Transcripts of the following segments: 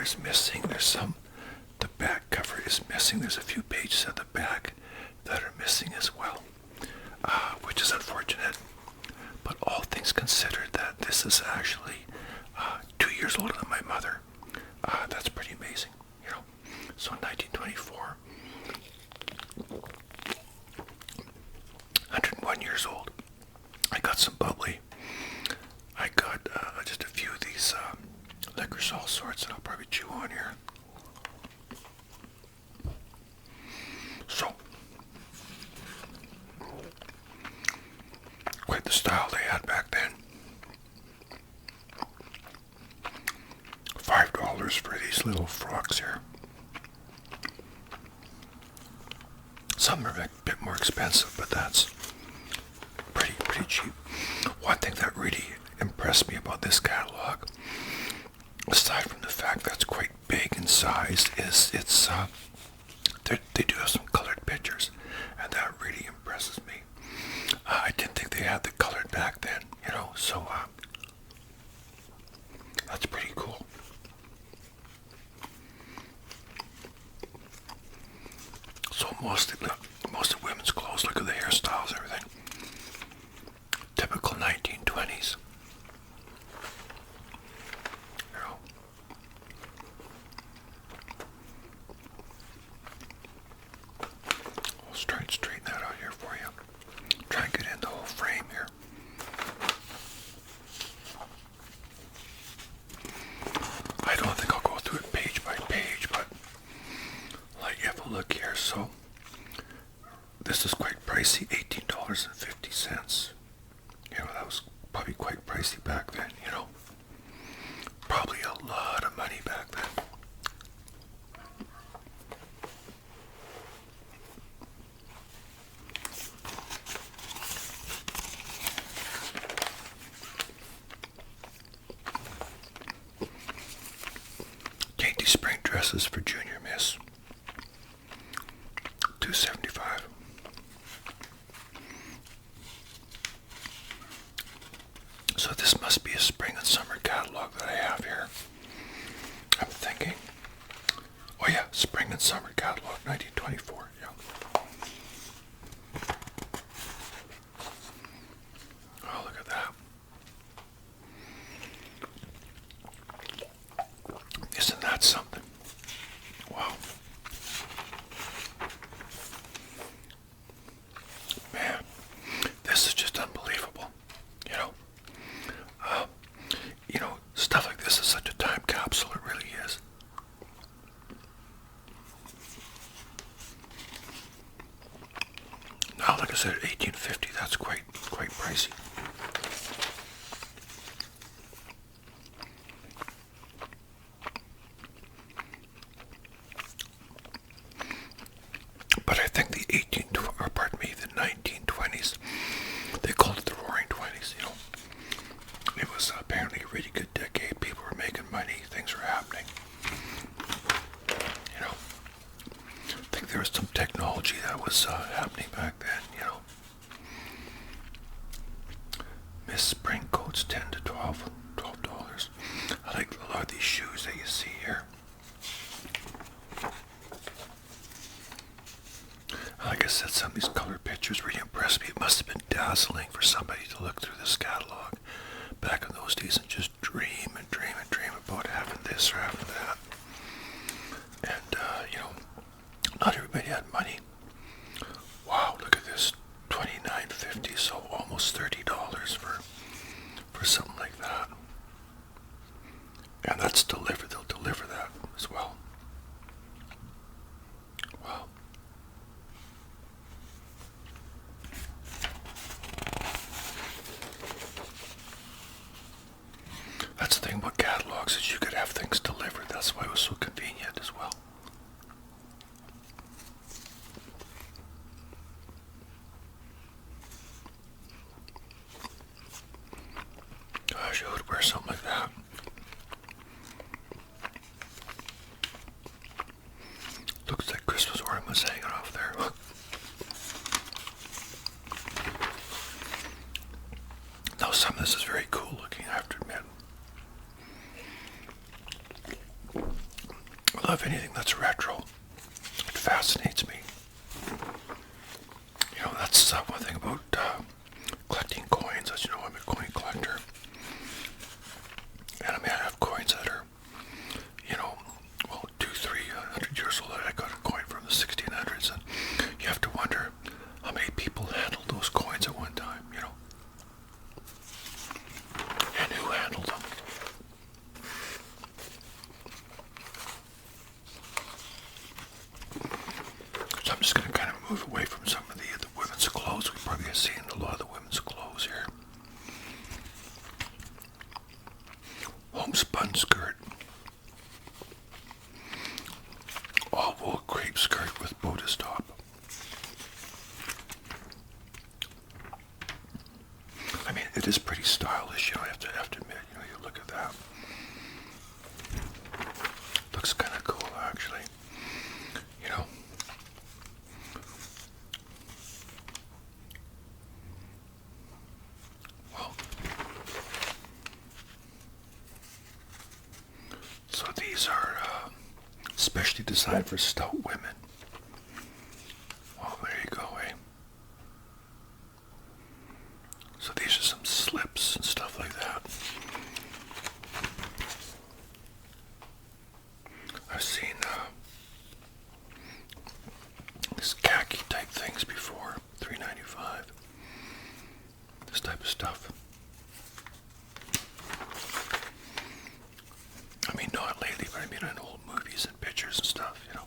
is missing. The back cover is missing. There's a few pages at the back that are missing as well, which is unfortunate. But all things considered, that this is actually 2 years older than my mother. That's pretty amazing, you know. So in 1924, 101 years old. I got some bubbly. I got just a few of these licorice, all sorts, and I'll probably chew on here. So, quite the style they had back then. $5 for these little frocks here. Some are a bit more expensive, but that's pretty cheap. One thing that really impressed me about this catalog, aside from the fact that it's quite big in size, is they do have some colored pictures, and that really impresses me. I didn't think they had the colored back then, you know, so that's pretty cool. So most of women's clothes, look at the hairstyles, everything. Typical 1920s. You know. I'll try and straighten that out here for you. Try and get in the whole frame here. I don't think I'll go through it page by page, but like, have a look here. So this is quite pricey, $18.50. You know, that was probably quite pricey back then, you know. Probably a lot of money back then. Dainty spring dresses for junior miss. $2.75. So this must be a spring and summer catalog that I have here. I'm thinking, oh yeah, spring and summer catalog, 1924, yeah. Oh, look at that. Isn't that something? Wow. Man, this is just unbelievable, you know. You know, stuff like this is such a time capsule, it really is. Now, like I said, $18.50, that's quite pricey. But I think the 1920s, they called it the Roaring 20s, you know. It was apparently a really good decade. People were making money. Things were happening. You know, I think there was some technology that was happening back then, you know. Miss Spring coats, $10 to $12. I like a lot of these shoes that you see here. Like I said, some of these color pictures really impressed me. It must have been dazzling for somebody to look through this catalog back in those days and just dream and dream and dream about having this or having that. And, you know, not everybody had money. Wow, look at this, $29.50, so almost $30 for something like that. And that's delivered. They'll love anything that's retro. It fascinates me. You know, that's one thing about collecting coins. As you know, I'm a coin collector. And I mean, I have coins that are, you know, well, 200-300 years old. I got a coin from the 1600s, and you have to wonder how many people handled those coins at one time, you know, and who handled them. So I'm just going to kind of move away from some of the women's clothes. We've probably seen a lot of the women's clothes here. Homespun skirt. All wool crepe skirt with bodice top. I mean, it is pretty stylish, you know, I have to admit, you know, you look at that. Looks kind of cool, actually. You know. Well, so these are specially designed for stout women. Oh, there you go, eh? So these are some slips and stuff like that. I've seen these khaki type things before, $3.95. This type of stuff. I mean, not lately, but I mean in old movies and pictures and stuff, you know.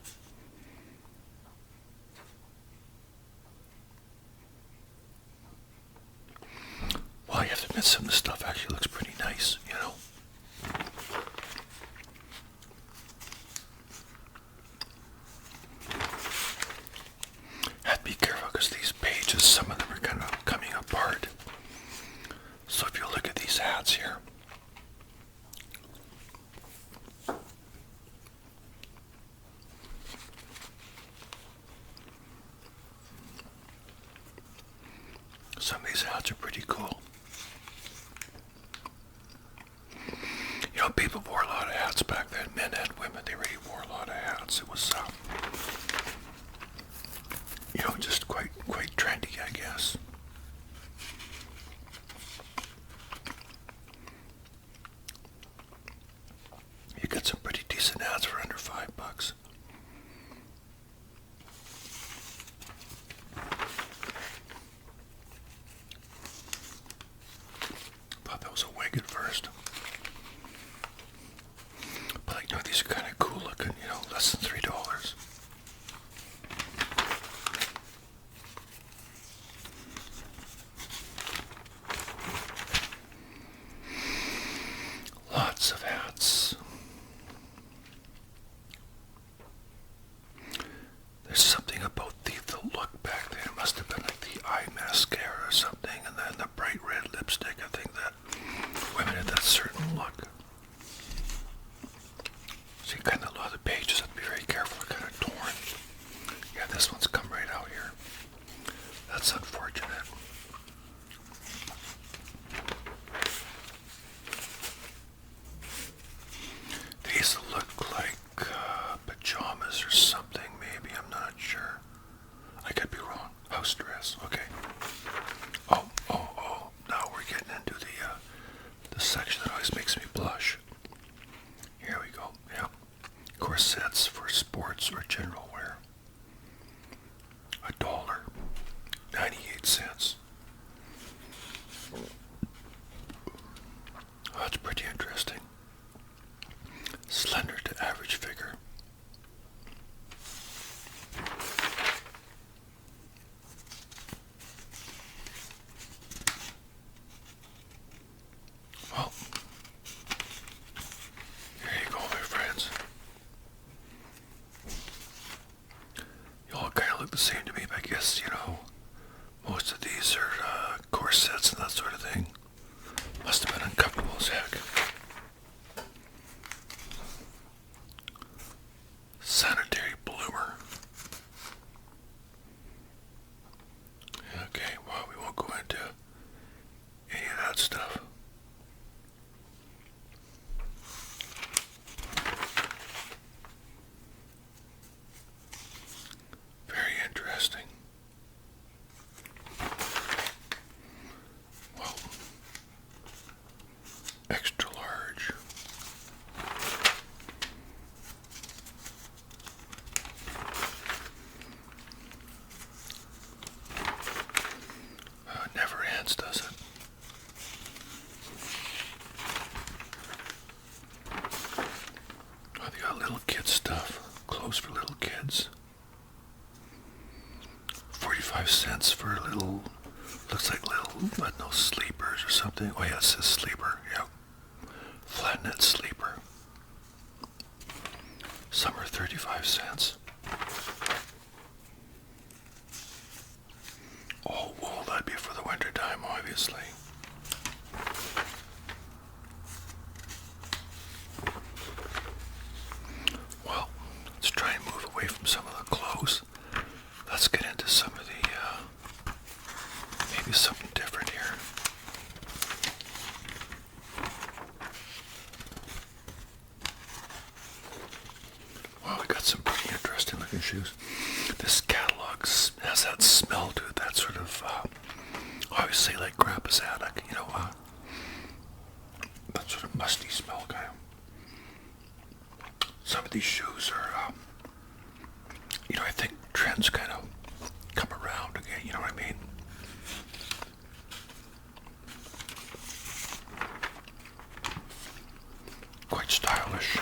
Well, you have to admit some of the stuff actually looks pretty nice, you know. Have to be careful because these pages, some of them are kind of coming apart. So if you look at these hats here, some of these hats are pretty cool. You know, people wore a lot of hats back then. Men and women, they really wore a lot of hats. It was, you know, just quite trendy, I guess. You get some pretty decent hats for under $5. Thought that was a wig at first. But like, you know, these are kind of cool looking, you know, less than $3. Lots of hats. There's something about the look back then. It must have been like the eye mascara or something, and then the bright red lipstick. I think that women had that certain look. See, kind of a lot of the pages have to be very careful. They're kind of torn. Yeah, this one's come right out here. That's unfortunate. These look like pajamas or something, maybe. I'm not sure. I could be wrong. House dress. Okay. Oh. Now we're getting into the section that always makes me blush. Here we go. Yeah. Corsets for sports or general wear. $1.98. Oh, that's pretty interesting. Slender to average figure. Well, there you go, my friends. You all kind of look the same to me, but I guess, you know, most of these are corsets and that sort of thing. Must have been uncomfortable as heck. Sanitary bloomer. Okay, well, we won't go into any of that stuff. little kid stuff. Clothes for little kids. 45 cents for a little, looks like little, I don't know, sleepers or something. Oh yeah, it says sleeper, yeah. Flatnet sleeper. Some are 35 cents. Oh, wool, that'd be for the winter time, obviously. Well, let's try and move away from some of the clothes. Let's get into some of the, maybe something different here. Well, we got some pretty interesting looking shoes. This catalog has that smell to it, that sort of, obviously like Grandpa's attic, you know, that sort of musty smell kind of. Some of these shoes are, you know, I think trends kind of come around again, you know what I mean? Quite stylish.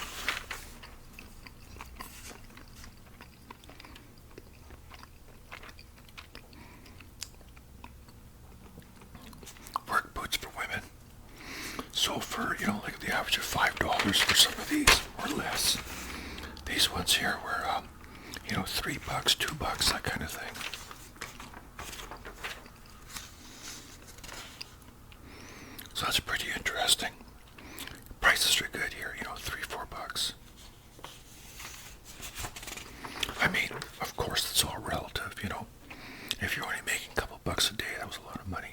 Work boots for women. So for, you know, like the average of $5 for some of these, or less. These ones here were, you know, $3, $2, that kind of thing. So that's pretty interesting. Prices are good here, you know, $3, $4. I mean, of course, it's all relative, you know. If you're only making a couple bucks a day, that was a lot of money.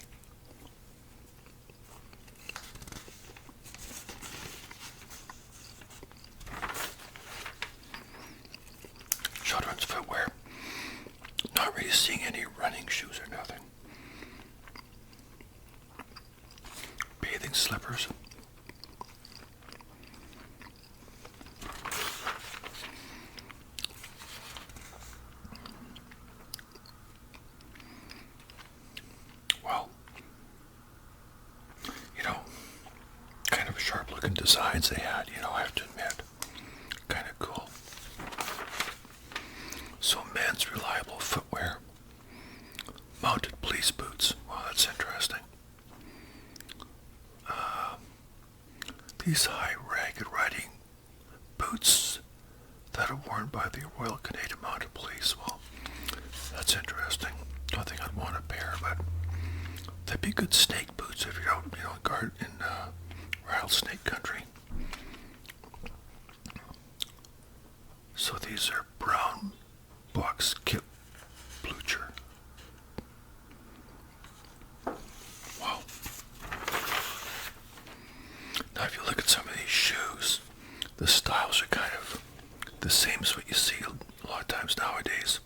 Children's footwear. Not really seeing any running shoes or nothing. Bathing slippers. Well, you know, kind of sharp looking designs they had, you know, I have to admit. Kind of cool. So men's reliable footwear. Mounted police boots. Wow, that's interesting. These high ragged riding boots that are worn by the Royal Canadian Mounted Police. Well, that's interesting. Don't think I'd want a pair, but they'd be good snake boots if you're out, you know, guard in rattlesnake country. So these are brown box kip blucher. Wow. Now if you look at some of these shoes, the styles are kind of the same as what you see a lot of times nowadays.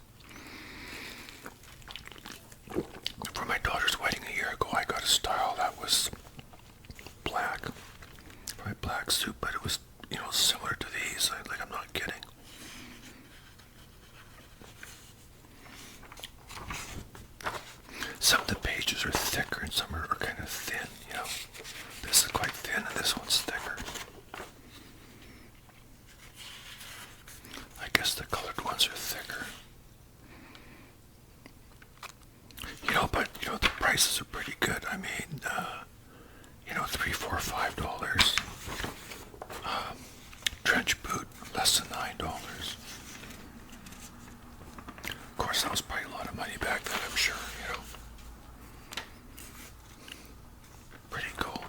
For my daughter's wedding a year ago, I got a style that was black. My black suit, but it was, you know, similar to these. Like, I'm not kidding. Some of the pages are thicker and some are kind of thin, you know. This is quite thin and this one's thicker. I guess the colored ones are thicker. You know, but, you know, the prices are pretty good. I mean, you know, $3, $4, $5. Trench boot, less than $9. Of course, that was probably a lot of money back then, I'm sure, you know. Pretty cool.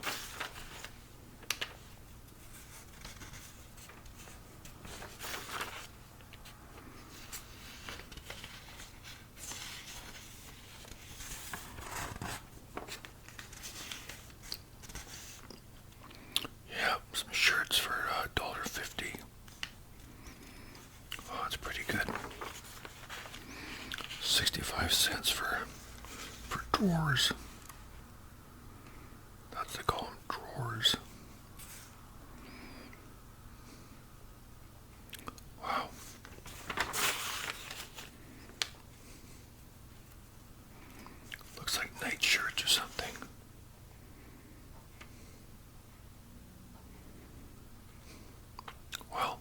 Yeah, some shirts for $1.50. Oh, that's pretty good. 65 cents for drawers. That's they call them drawers. Wow. Looks like night shirts or something. Well,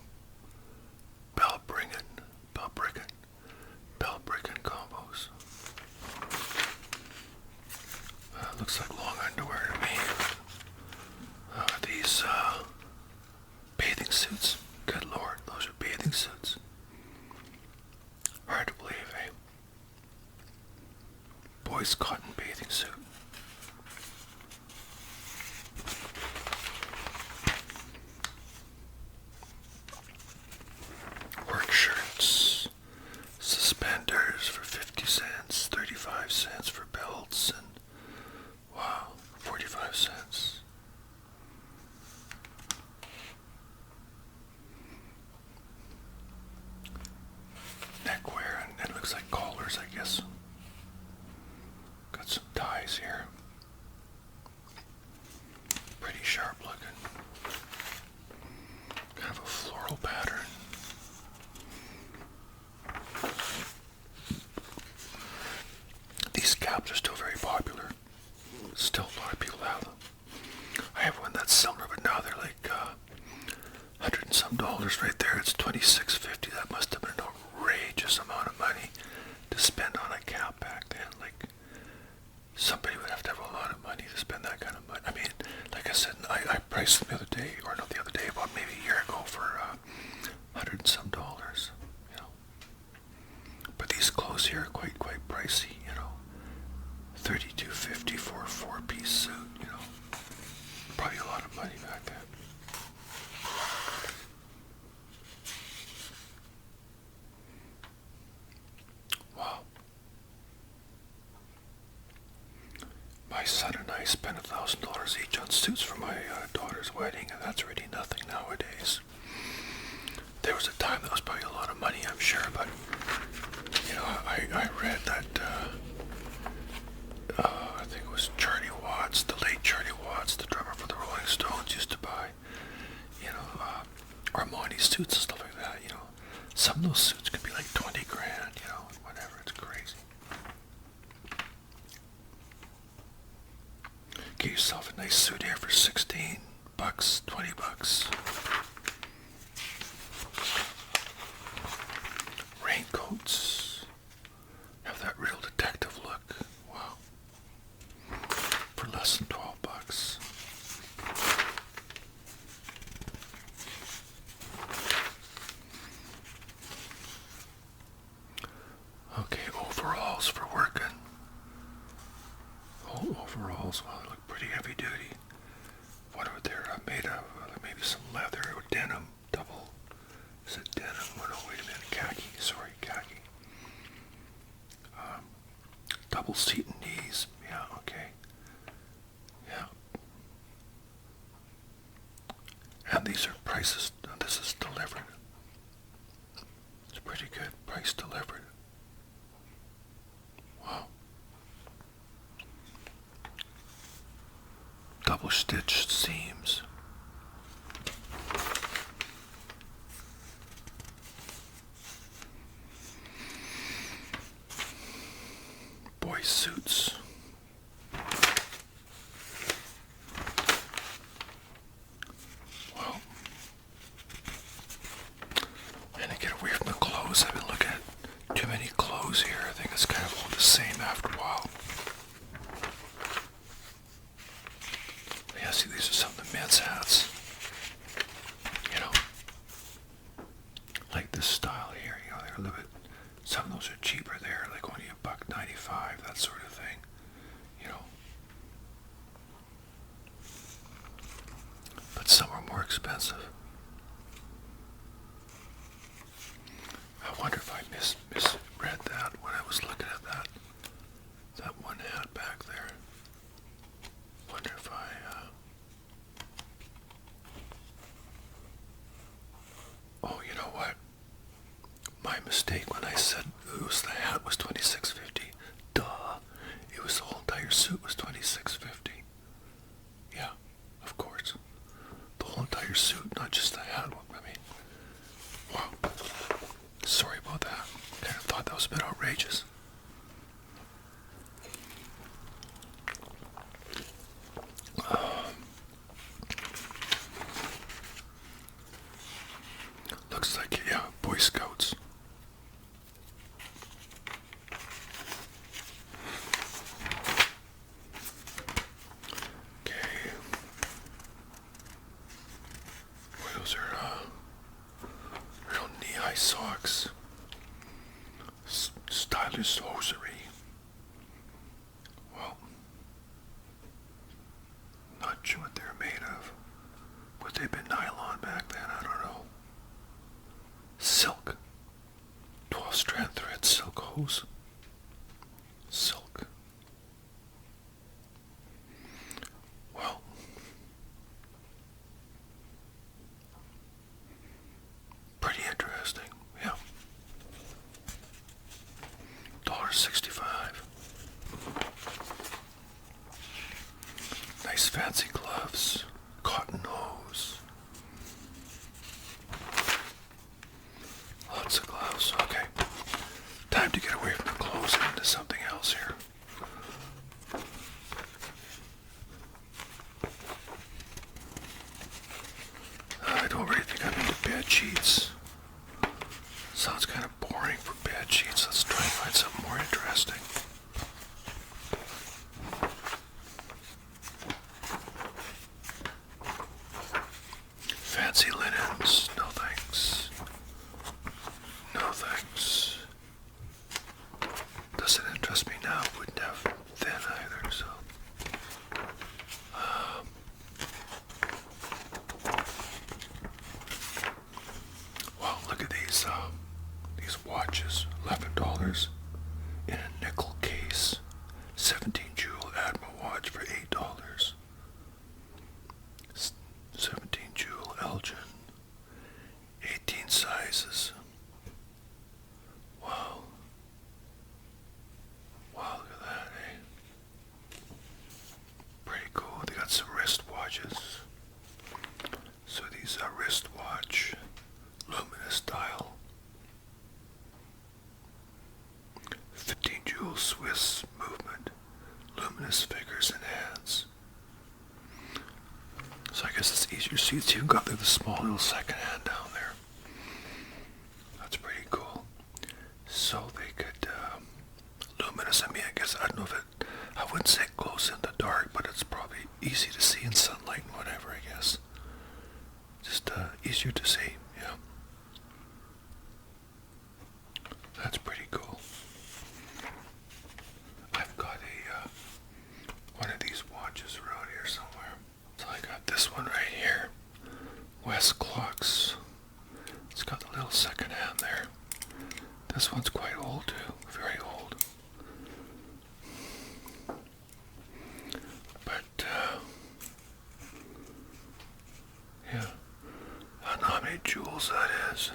suits, $26.50. That must have been an outrageous amount of money to spend on a cap back then. Like, somebody would have to have a lot of money to spend that kind of money. I mean, like I said, I priced them the other day, or not the other day, about maybe a year ago for $100 and some, you know. But these clothes here are quite pricey, you know. $32.50 for a 4-piece suit, you know. Probably a lot of money back then. Wow. My son and I spent $1,000 each on suits for my daughter's wedding, and that's really nothing nowadays. There was a time that was probably a lot of money, I'm sure, but, you know, I read that, I think it was Charlie Watts, the late Charlie Watts, the drummer for the Rolling Stones, used to buy, you know, Armani suits and stuff like that, you know. Some of those suits could be like 20 grand, you know, whatever, it's crazy. Get yourself a nice suit here for $16, $20. Raincoats have that real detective look. Wow. For less than $12. Okay, overalls for working. Oh, overalls, well, they look pretty heavy duty. What are they made of? Maybe some leather or denim. Double. Is it denim? Oh, no, wait a minute. Khaki. Sorry, khaki. Double seat and knees. Yeah, okay. Yeah. And these are prices. This is delivered. It's pretty good. Price delivered. Wow. Double stitched seams. Boy suits. Well, and to get away from the clothes, I've been looking at too many clothes here. I think it's kind of all the same after a while. Yeah, see, these are some of the men's hats. You know, like this style here, you know, they're a little bit, some of those are cheaper there, like only $1.95, that sort of thing, you know. But some are more expensive. I wonder if I misread that when I was looking at that one hat back there. Wonder if oh, you know what? My mistake when I said the hat was $26.50. Duh. It was the whole entire suit was $26.50. Yeah, of course. The whole entire suit, not just the hat. I mean, wow. Sorry about that. Kind of thought that was a bit outrageous. Looks like, yeah, Boy Scouts. Okay. Well, those are real knee-high socks. Stylish hosiery. Well, not sure what they're made of. Would they have been nylon back then? I don't know. Silk. 12-strand thread silk hose. Silk. Well, pretty interesting. Yeah. $1.65. Nice fancy gloves. Cotton hose. Lots of gloves. Okay. Time to get away from these watches, $11 in a nickel case. 17 jewel Admiral watch for $8. 17 jewel Elgin. 18 sizes. Wow. Wow, look at that, eh? Pretty cool. They got some wrist watches. So these are wristwatch, luminous dial. 15 jewel Swiss movement, luminous figures and hands. So I guess it's easier to see. It's even got like the small little second hand down there. That's pretty cool. So they could, luminous, I mean, I guess, I don't know if it, I wouldn't say glows in the dark, but it's probably easy to see in sunlight and whatever, I guess. Just easier to see, yeah. That's pretty cool. I've got one of these watches around here somewhere. So I got this one right here. West Clocks. It's got the little second hand there. This one's quite old too, very old. But, yeah. I don't know how many jewels that is.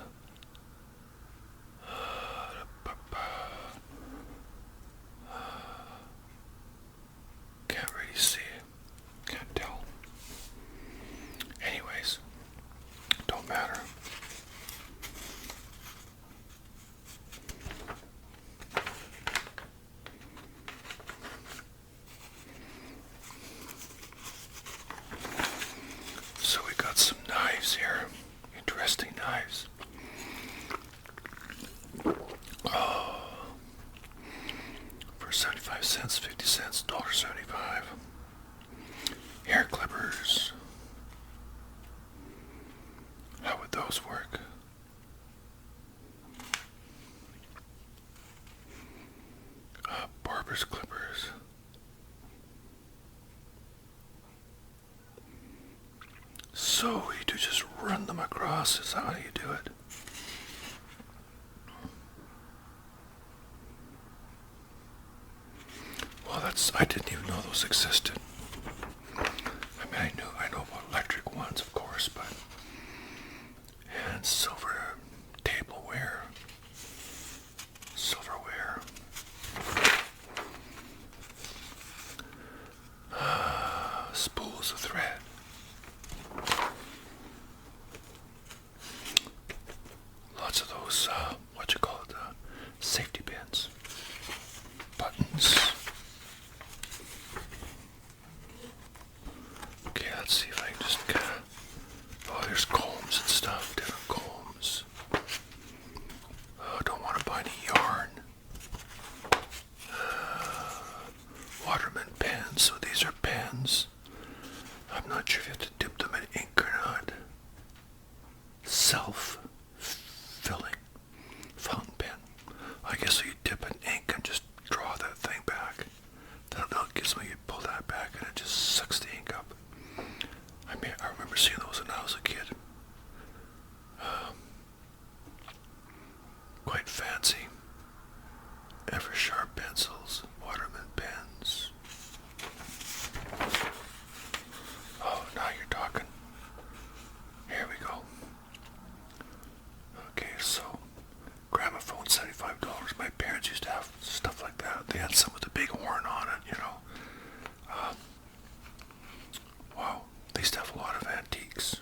Can't really see. Can't tell. Anyways, don't matter. So we got some knives here. Interesting knives. Oh, for 75 cents, 50 cents, $1.75. Hair clippers. How would those work? Barber's clippers. So you do just run them across, is that how you do it? Well, I didn't even know those existed. I mean, I know about electric ones, of course, but, and silverware, spools of thread. Lots of those, safety pins, buttons. Okay, let's see if I can just get, oh, there's combs and stuff, different combs. Oh, don't want to buy any yarn. Waterman pens, so these are pens. I'm not sure if you have to dip them in ink or not. Self-filling fountain pen. I guess so you dip in ink and just draw that thing back. That gives me, you pull that back and it just sucks the ink up. I remember seeing those when I was a kid. Quite fancy. Ever sharp pencils, Waterman pens. Oh, now you're talking. Here we go. Okay, so gramophone, $75. My parents used to have stuff like that. They had some with a big horn on it, you know. Wow, they used to have a lot of antiques.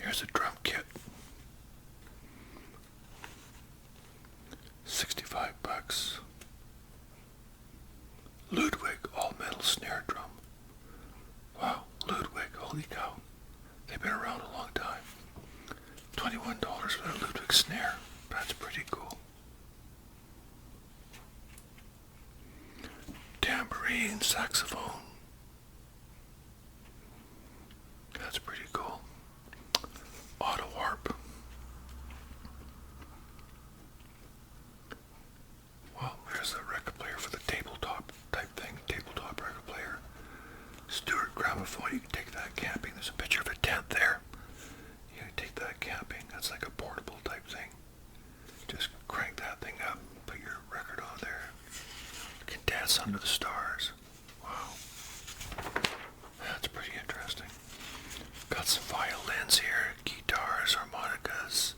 Here's a drum kit. $65. Ludwig all-metal snare drum. Wow, Ludwig, holy cow. They've been around a long time. $21 for that Ludwig snare. That's pretty cool. Tambourine, saxophone. That's pretty cool. Auto harp. Well, here's a record player for the tabletop type thing. Tabletop record player. Stewart gramophone. You can take that camping. There's a picture of a tent there. You can take that camping. That's like a portable type thing. under the stars. Wow. That's pretty interesting. Got some violins here, guitars, harmonicas,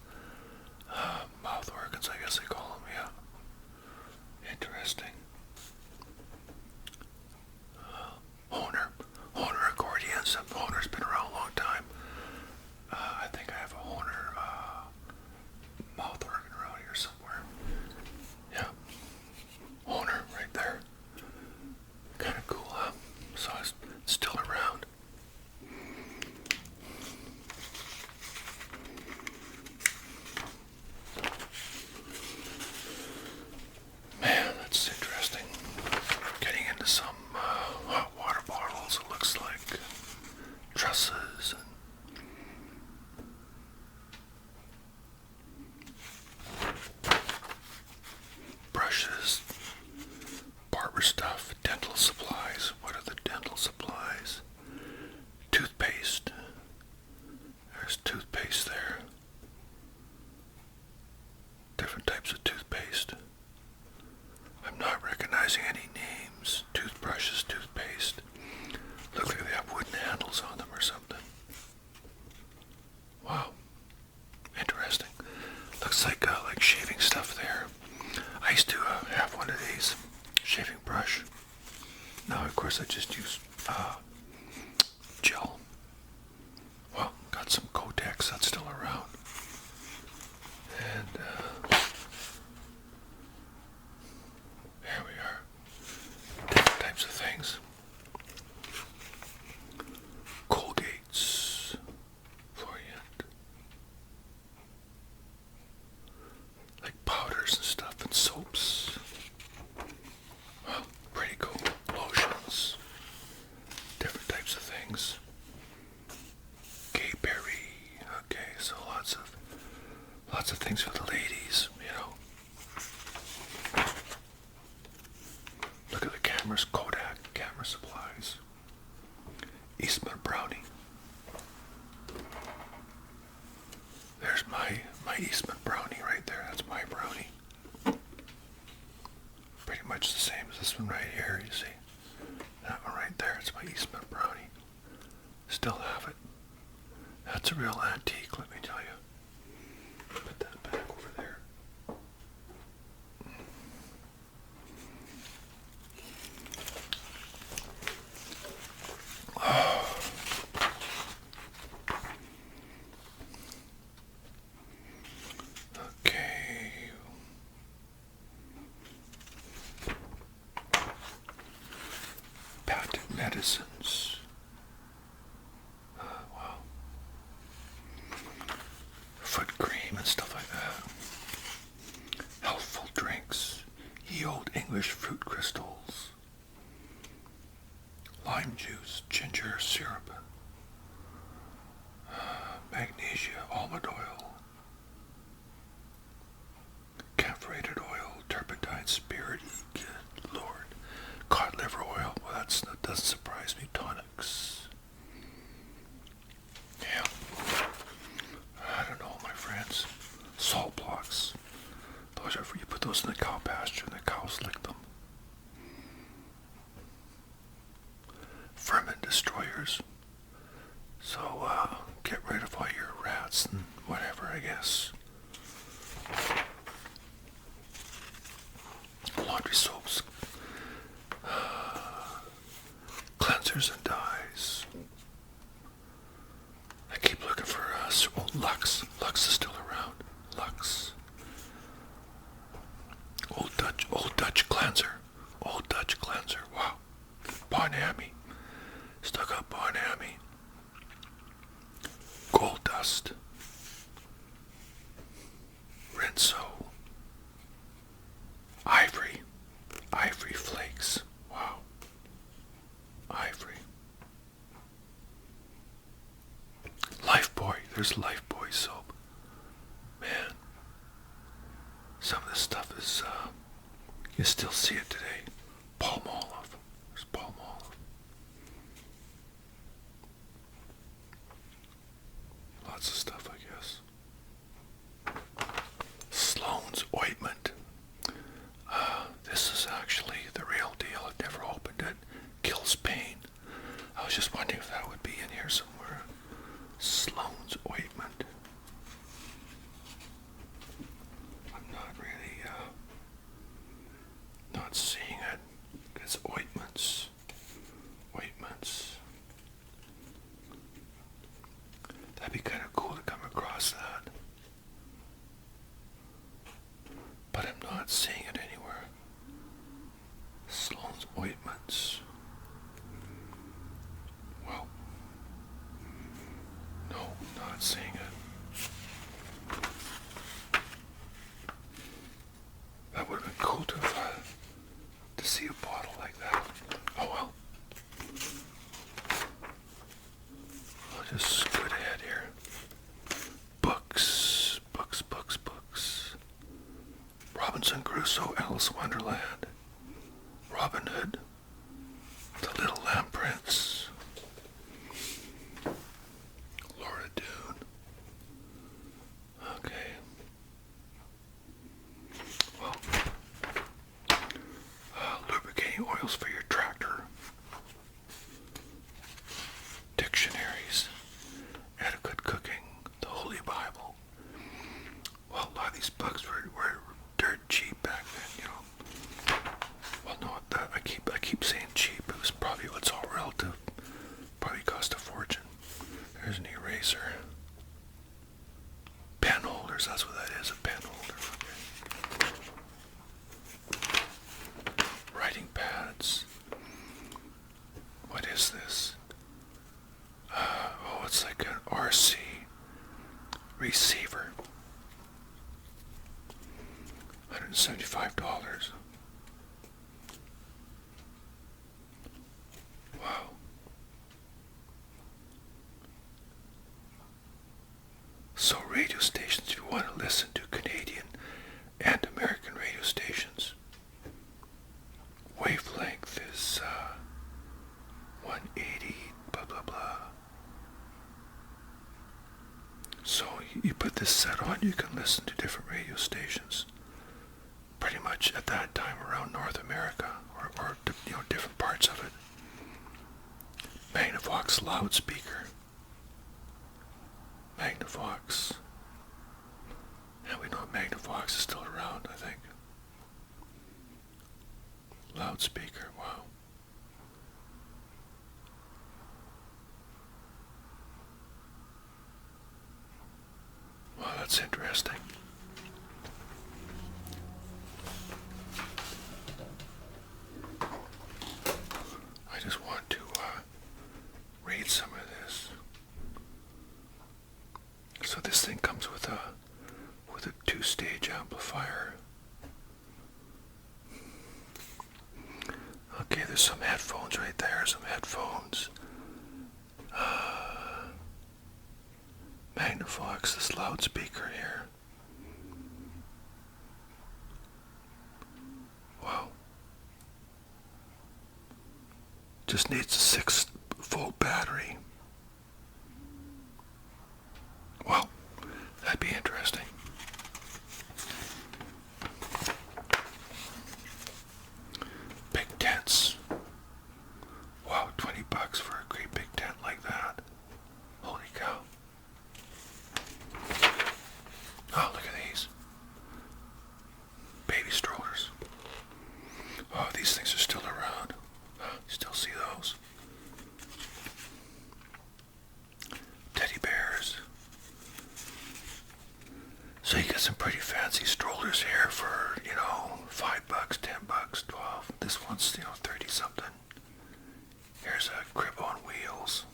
mouth organs, I guess they call them, yeah. Interesting. Honer accordions. Honer's been around a long time. I think I have a Honer mouth organ around here somewhere. Yeah. Honer right there. Kind of cool, huh? So it's still around. Man, that's interesting. Getting into some hot water bottles, it looks like. Trusses and brushes, barber stuff, dental supplies. What are the dental supplies? Toothpaste. There's toothpaste there. Different types of toothpaste. I'm not recognizing any names. Toothbrushes, toothpaste. Look like they have wooden handles on them or something. Wow. Interesting. Looks like shaving stuff there. I used to have one of these shaving brush. Now, of course, I just use gel. Well, got some Kotex that's still around. And there we are. Different types of things. Colgates. Florient. Like powders and stuff and soaps. Well, pretty cool. Lotions. Different types of things. Gayberry. Okay, so lots of things for the ladies, you know. Look at the cameras, Kodak, camera supplies. Eastman Brownie. There's my Eastman Brownie right there. That's my brownie. Pretty much the same as this one right here, you see. That one right there, it's my Eastman Brownie. Still have it. That's a real antique, let me tell you. Put that back over there. Oh. Okay. Patent medicines. Wow. Foot cream and stuff like that. Healthful drinks. Ye old English fruit crystals. Lime juice, ginger syrup. Magnesia, almond oil. Camphorated oil, turpentine, spirit. Good Lord. Cod liver oil. Well, that doesn't surprise me. Tonics. Yeah. I don't know, my friends. Salt blocks. Those are for you put those in the cow pasture and the cows lick them. Vermin destroyers. So, get rid of all your rats and whatever, I guess. Laundry soaps. Cleansers and dyes. I keep looking for Lux. Lux is still around. Lux. Old Dutch cleanser. Old Dutch cleanser. Wow. Bonami. Still got Bonami. Gold dust. Rinso. Ivory. Ivory flakes. Wow. Ivory. Lifebuoy. There's Lifebuoy soap. Man. Some of this stuff is, you still see it today. Palmolive. There's Palmolive. Lots of stuff, I guess. Sloan's ointment. This is actually the real deal. I've not seeing it anywhere. Sloan's ointments. Well, no, not seeing it. That would have been cool to see a bottle like that. Oh well. I'll just scoot ahead here. Books. Robinson Crusoe, Alice in Wonderland, Robin Hood, The Little Lamb Prince, Laura Doone. Okay. Well, lubricating oils for your tractor, dictionaries, adequate cooking, the Holy Bible. Well, a lot of these books were dirt cheap back then, you know. Well, no, I keep saying cheap. It was probably, it's all relative. Probably cost a fortune. There's an eraser. Pen holders, that's what that is, a pen holder. Okay. Writing pads. What is this? Oh, it's like an RC receiver. $175. Wow. So radio stations, if you want to listen to Canadian and American radio stations, wavelength is 180, blah blah blah. So you put this set on, you can listen to different radio stations. Pretty much at that time around North America, or you know, different parts of it. Magnavox loudspeaker. Magnavox. And we know Magnavox is still around, I think. Loudspeaker, wow. Wow, that's interesting. I just want to read some of this. So this thing comes with a two-stage amplifier. Okay, there's some headphones right there. Some headphones. Magnavox, this loudspeaker here. Wow. Just needs a 6-volt battery. Well, that'd be interesting. Big tents. Wow, $20 for a great big tent like that. Holy cow. Oh, look at these. Baby strollers. Oh, these things are still around. Still see those. Teddy bears. So you get some pretty fancy strollers here for, you know, $5, $10, 12. This one's, you know, 30 something. Here's a crib on wheels.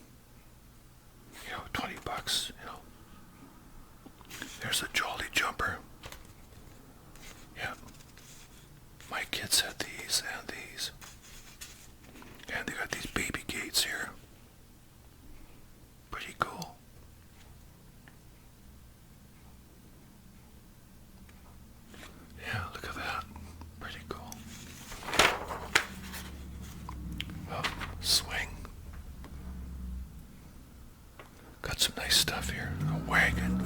You know, $20, you know. There's a Jolly Jumper. Yeah. My kids had these and these. And they got these baby gates here. Pretty cool. Yeah, look at that. Pretty cool. Oh, swing. Got some nice stuff here. A wagon.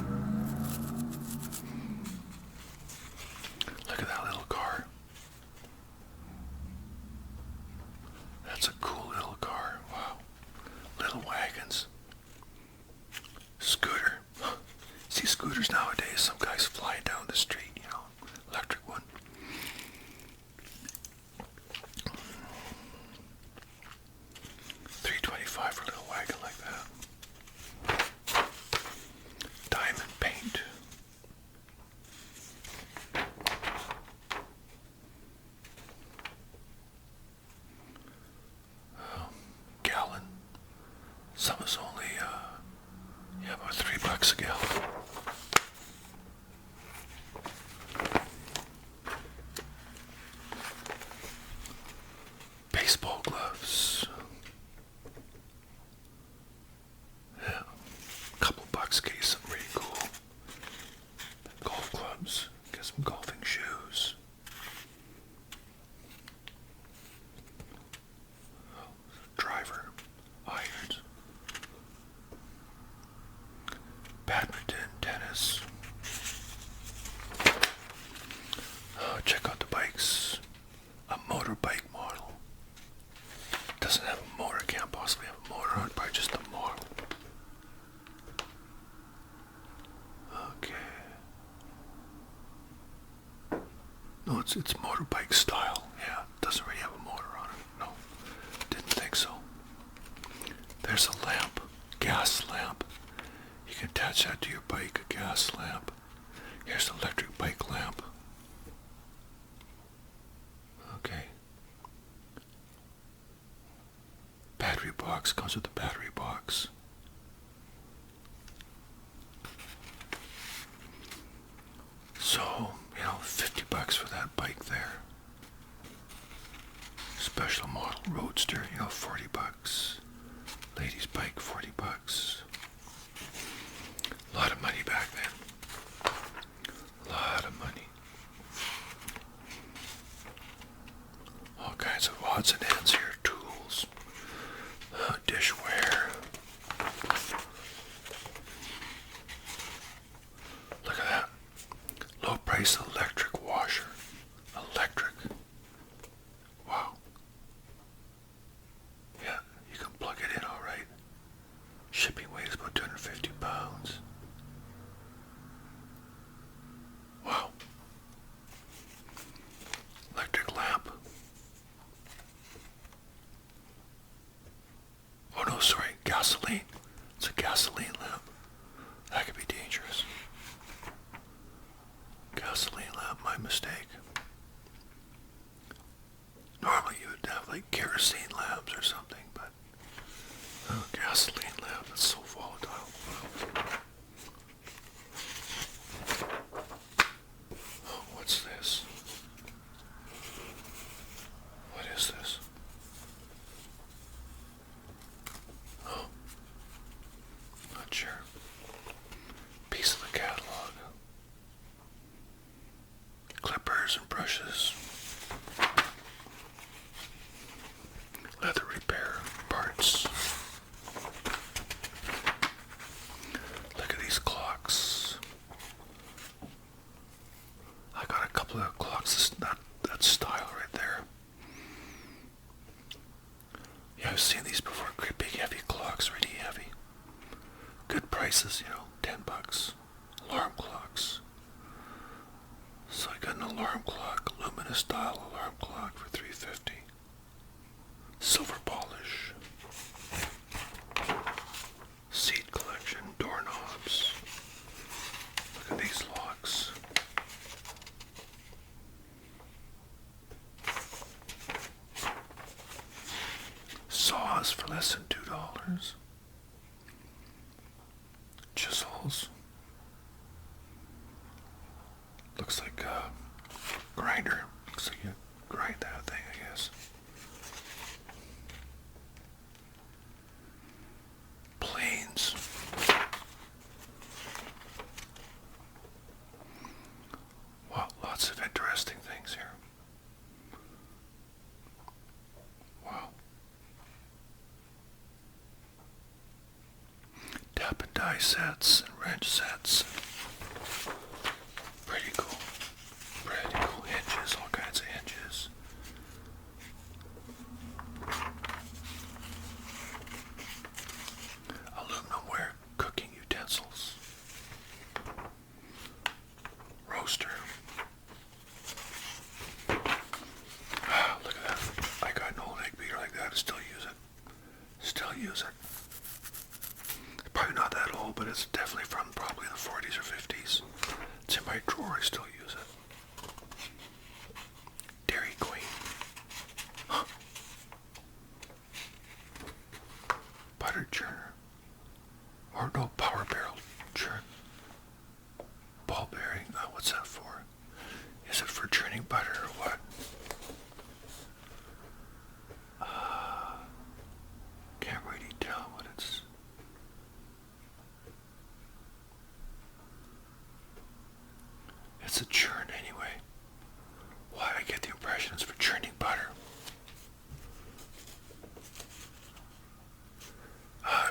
Baseball gloves. Yeah, a couple bucks get you something really cool. Golf clubs. Get some golfing shoes. Driver. Irons. Badminton, tennis. Check out the bikes. A motorbike model. Doesn't have a motor, can't possibly have a motor on it, probably just a model. Okay. No, it's motorbike style. Yeah, doesn't really have a motor on it. No, didn't think so. There's a lamp, gas lamp. You can attach that to your bike, a gas lamp. Here's the electric bike lamp. Okay. Battery box, comes with the battery box. So, 50 bucks for that bike there. Special model roadster, 40 bucks. Ladies bike, 40 bucks. A lot of money back then. A lot of money. All kinds of odds and ends here. Tools. Dishware. Look at that. Low price electric washer. Electric. Wow. Yeah, you can plug it in all right. Shipping weight is about 250 pounds. Wow. Electric lamp. Oh no, sorry, gasoline. It's a gasoline lamp. That could be dangerous. Gasoline lamp, my mistake. Normally you would have like kerosene lamps or something, but gasoline lamp, that's so volatile. Oh, what's this? What is this? Oh, not sure. Piece of the catalog. Clippers and brushes. Leather repair parts. Look at these clocks. I got a couple of clocks. That style right there. Yeah, I've seen these before. Great big heavy clocks, really heavy. Good prices, 10 bucks. Alarm clocks. So I got an alarm clock, luminous style alarm clock for $3.50. Silver polish. Seat collection, doorknobs. Look at these locks. Saws for less than $2. Chisels. Looks like a grinder. Looks like you grind that thing, I guess. Planes. Wow, lots of interesting things here. Wow. Tap and die sets and wrench sets. Pretty cool. Pretty cool. Hinges, all kinds of hinges. Aluminum ware cooking utensils. Roaster. Ah, look at that. I got an old egg beater like that. I still use it. Still use it. It's probably not that old, but it's definitely from probably the 40s or 50s. It's in my drawer. I still use it. Dairy Queen. Huh. Butter churner. Or no, power barrel churn. Ball bearing. What's that for? Is it for churning butter or what? anyway. Why I get the impression it's for churning butter.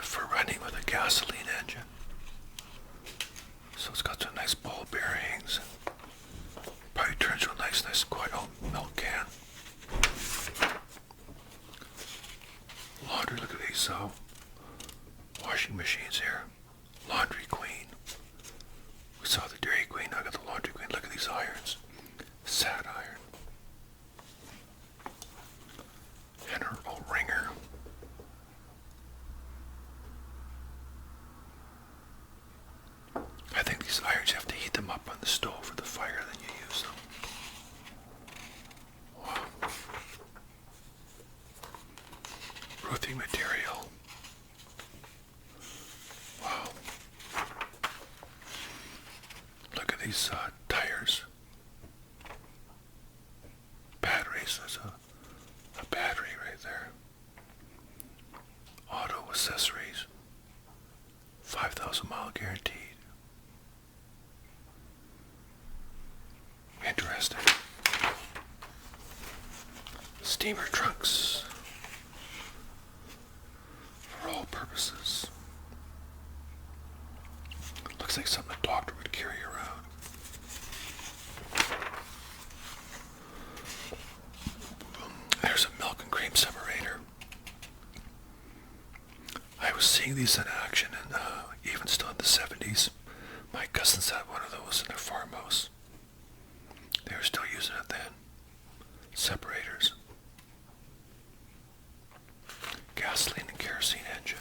For running with a gasoline engine. So it's got some nice ball bearings. Probably turns to a nice quiet milk can. Laundry, look at these washing machines here. Laundry Queen. We saw the Dairy Queen, now I got the Laundry Queen. Look at these irons. Sad iron. And her old ringer. I think these irons, you have to heat them up on the stove for the fire, then you use them. Wow. Roofing material. Wow. Look at these tires. Batteries. There's a battery right there. Auto accessories. 5,000 mile guaranteed. Interesting. Steamer trunks. For all purposes. Looks like something a doctor would carry around. There's a milk and cream separator. I was seeing these in action in even still in the 70s. My cousins had one of those in their farmhouse. They were still using it then. Separators. Gasoline and kerosene engine.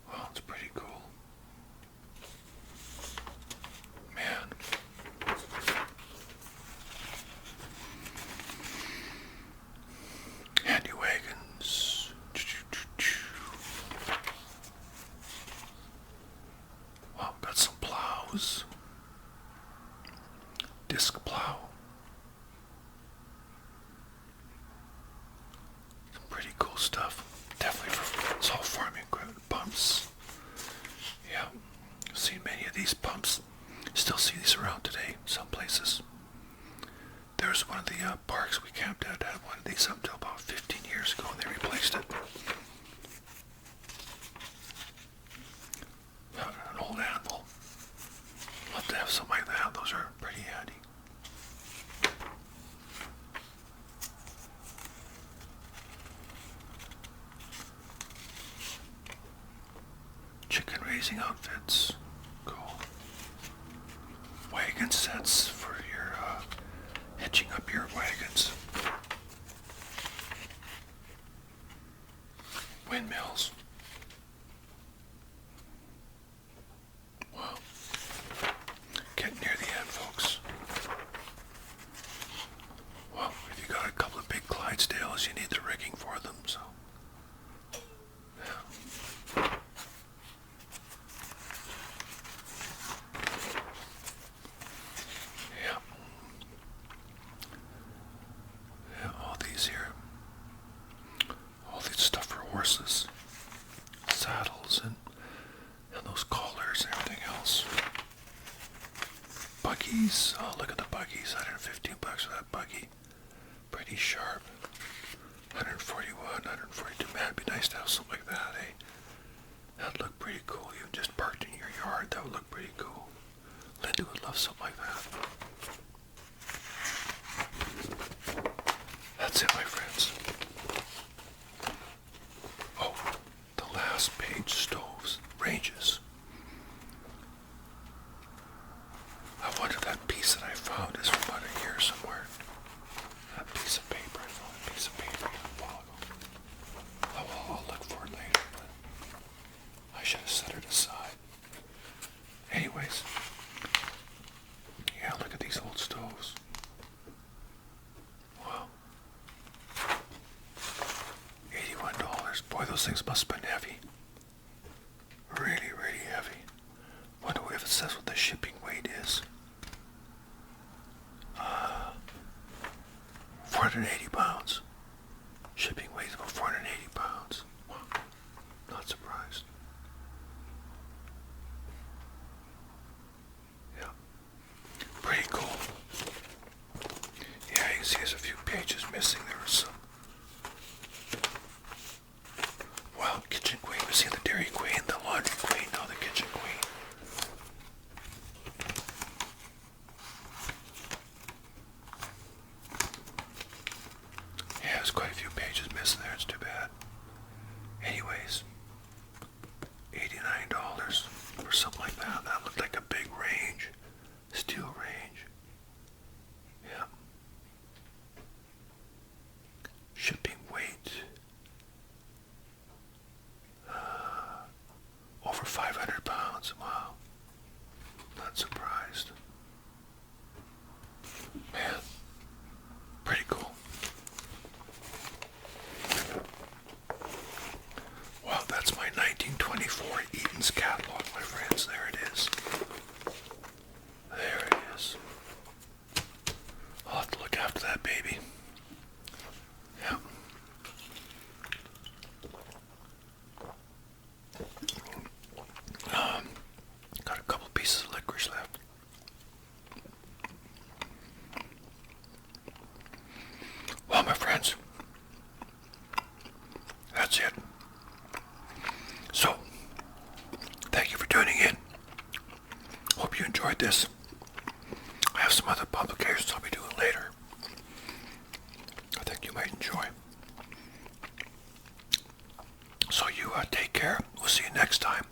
Well, it's pretty cool. Man. Handy wagons. Wow, got some plows. Disc plow. Some pretty cool stuff. Definitely it's all farming equipment. Pumps. Yeah, I've seen many of these pumps. Still see these around today, some places. There's one of the parks we camped at had one of these up until about 15 years ago, and they replaced it. An old anvil. Love to have something like that. Those are pretty handy. Chicken raising outfits. Cool. Wagon sets for your hitching up your wagons. Windmills. Wow. Getting near the end, folks. Well, if you got a couple of big Clydesdales, you need the rigging for them, so. Yeah. Yeah. Yeah, all these here. All this stuff for horses. Saddles and those collars and everything else. Buggies. Oh, look at the buggies. $115 for that buggy. Pretty sharp. 141, 142. Man, it'd be nice to have something like that, eh? That'd look pretty cool. Even just parked in your yard, that would look pretty cool. Linda would love something like that. That's it, my friends. Oh, the last page, stoves, ranges. I wonder if that piece that I found is from about a year somewhere. That piece of paper, I found a piece of paper a while ago. I'll look for it later, but I should have set it aside. Anyways, yeah, look at these old stoves. Wow. $81. Boy, those things must have been heavy. Really, really heavy. Wonder if it says what the shipping weight is. 480 pounds. Shipping weight is about 480 pounds. Wow. Not surprised. That's, wow. Not surprised. Man, pretty cool. Wow, that's my 1924 Eaton'S catalog, my friends. There it is. There it is. I'll have to look after that baby. Yeah. Got a couple pieces of licorice left. Well, my friends, that's it. So, thank you for tuning in. Hope you enjoyed this. I have some other publications I'll be doing later. I think you might enjoy. So you take care. We'll see you next time.